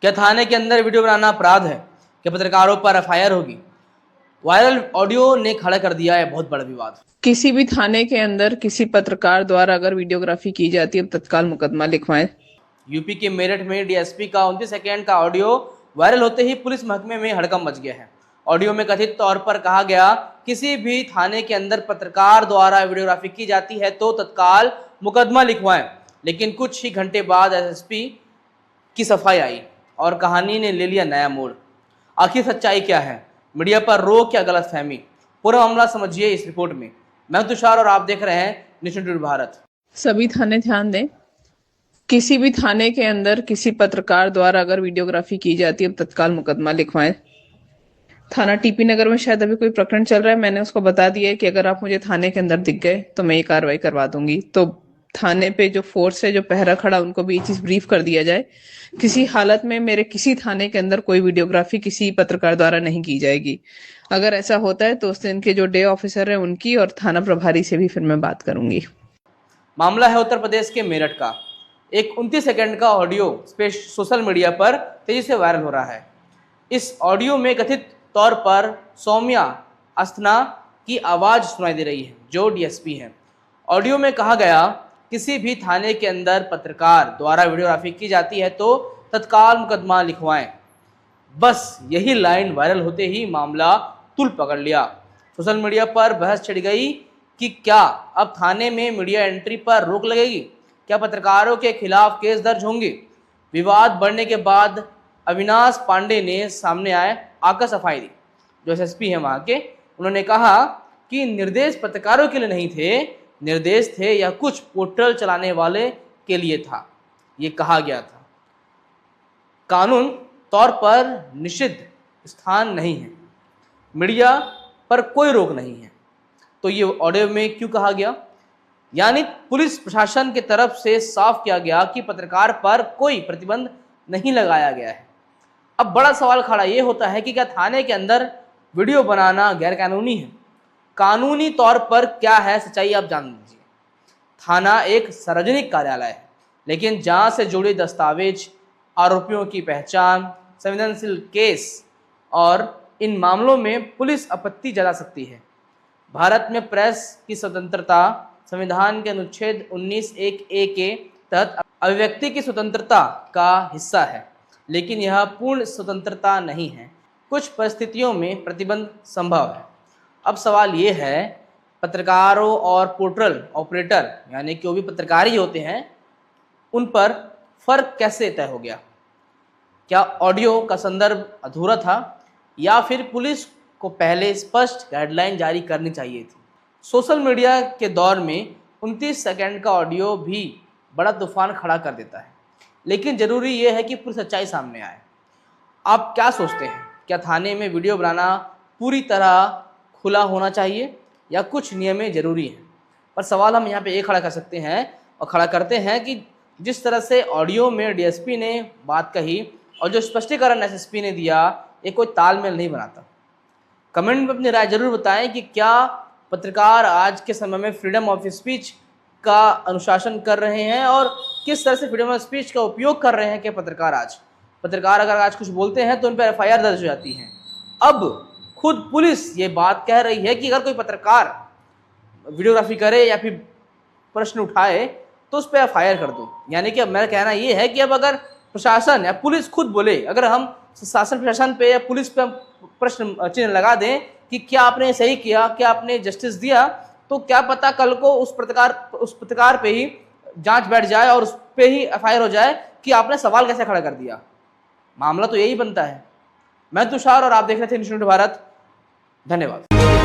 क्या थाने के अंदर वीडियो बनाना अपराध है? क्या पत्रकारों पर एफआईआर होगी? वायरल ऑडियो ने खड़ा कर दिया है बहुत बड़ा विवाद। किसी भी थाने के अंदर किसी पत्रकार द्वारा अगर वीडियोग्राफी की जाती है तो तत्काल मुकदमा लिखवाएं। यूपी के मेरठ में डीएसपी का 29 सेकंड का ऑडियो वायरल होते ही पुलिस महकमे में हड़कंप मच गया है। ऑडियो में कथित तौर पर कहा गया, किसी भी थाने के अंदर पत्रकार द्वारा वीडियोग्राफी की जाती है तो तत्काल मुकदमा लिखवाएं। लेकिन कुछ ही घंटे बाद एसएसपी की सफाई आई और कहानी ने ले लिया नया मोड़। आखिर सच्चाई क्या है? मीडिया पर रोक या गलतफहमी? पूरा मामला समझिए इस रिपोर्ट में। मैं तुषार और आप देख रहे हैं नेशन टुडे भारत। सभी थाने ध्यान दें, किसी भी थाने के अंदर किसी पत्रकार द्वारा अगर वीडियोग्राफी की जाती है तो तत्काल मुकदमा लिखवाएं। थाना टीपी नगर में शायद अभी कोई प्रकरण चल रहा है, मैंने उसको बता दिया है कि अगर आप मुझे थाने के अंदर दिख गए तो मैं ये कार्रवाई करवा दूंगी। तो थाने पे जो फोर्स है, जो पहरा खड़ा, उनको भी ये चीज ब्रीफ कर दिया जाए, किसी हालत में मेरे किसी थाने के अंदर कोई वीडियोग्राफी किसी पत्रकार द्वारा नहीं की जाएगी। अगर ऐसा होता है तो उस दिन के जो डे ऑफिसर है उनकी और थाना प्रभारी से भी फिर मैं बात करूंगी। मामला है उत्तर प्रदेश के मेरठ का। एक 29 सेकंड का ऑडियो सोशल मीडिया पर तेजी से वायरल हो रहा है। इस ऑडियो में कथित तौर पर सौम्या अस्थना की आवाज़ सुनाई दे रही है, जो डीएसपी है। ऑडियो में कहा गया, किसी भी थाने के अंदर पत्रकार द्वारा वीडियोग्राफी की जाती है तो तत्काल मुकदमा लिखवाएं। बस यही लाइन वायरल होते ही मामला तुल पकड़ लिया। सोशल मीडिया पर बहस छिड़ गई कि क्या अब थाने में मीडिया एंट्री पर रोक लगेगी? क्या पत्रकारों के खिलाफ केस दर्ज होंगे? विवाद बढ़ने के बाद अविनाश पांडे ने सामने आकर सफाई दी, जो एसएसपी हैं वहाँ के। उन्होंने कहा कि निर्देश पत्रकारों के लिए नहीं थे, निर्देश थे या कुछ पोर्टल चलाने वाले के लिए था, ये कहा गया था। कानून तौर पर निषिद्ध स्थान नहीं है, मीडिया पर कोई रोक नहीं है। तो ये ऑडियो में क्यों कहा गया? यानी पुलिस प्रशासन की तरफ से साफ किया गया कि पत्रकार पर कोई प्रतिबंध नहीं लगाया गया है। अब बड़ा सवाल खड़ा ये होता है कि क्या थाने के अंदर वीडियो बनाना गैरकानूनी है? कानूनी तौर पर क्या है सच्चाई, आप जान लीजिए। थाना एक सार्वजनिक कार्यालय है, लेकिन जांच से जुड़े दस्तावेज, आरोपियों की पहचान, संवेदनशील केस और इन मामलों में पुलिस आपत्ति जता सकती है। भारत में प्रेस की स्वतंत्रता संविधान के अनुच्छेद 19(1)(a) के तहत अभिव्यक्ति की स्वतंत्रता का हिस्सा है, लेकिन यह पूर्ण स्वतंत्रता नहीं है। कुछ परिस्थितियों में प्रतिबंध संभव है। अब सवाल ये है, पत्रकारों और पोर्टल ऑपरेटर यानी कि वो भी पत्रकार ही होते हैं, उन पर फर्क कैसे तय हो गया? क्या ऑडियो का संदर्भ अधूरा था या फिर पुलिस को पहले स्पष्ट गाइडलाइन जारी करनी चाहिए थी? सोशल मीडिया के दौर में 29 सेकंड का ऑडियो भी बड़ा तूफान खड़ा कर देता है, लेकिन ज़रूरी ये है कि पूरी सच्चाई सामने आए। आप क्या सोचते हैं? क्या थाने में वीडियो बनाना पूरी तरह खुला होना चाहिए या कुछ नियमें ज़रूरी हैं? पर सवाल हम यहाँ पे ये खड़ा कर सकते हैं और खड़ा करते हैं कि जिस तरह से ऑडियो में डीएसपी ने बात कही और जो स्पष्टीकरण एसएसपी ने दिया, ये कोई तालमेल नहीं बनाता। कमेंट में अपनी राय जरूर बताएं कि क्या पत्रकार आज के समय में फ्रीडम ऑफ स्पीच का अनुशासन कर रहे हैं और किस तरह से फ्रीडम ऑफ स्पीच का उपयोग कर रहे हैं कि पत्रकार अगर आज कुछ बोलते हैं तो उन पर एफआईआर दर्ज हो जाती है। अब खुद पुलिस ये बात कह रही है कि अगर कोई पत्रकार वीडियोग्राफी करे या फिर प्रश्न उठाए तो उस पर एफआईआर कर दो। यानी कि अब मेरा कहना ये है कि अब अगर प्रशासन या पुलिस खुद बोले, अगर हम शासन प्रशासन पे या पुलिस पे प्रश्न चिन्ह लगा दें कि क्या आपने सही किया, क्या आपने जस्टिस दिया, तो क्या पता कल को उस पत्रकार पे ही जांच बैठ जाए और उस पे ही एफआईआर हो जाए कि आपने सवाल कैसे खड़ा कर दिया। मामला तो यही बनता है। मैं तुषार और आप देख रहे थे नेशन टुडे भारत। धन्यवाद।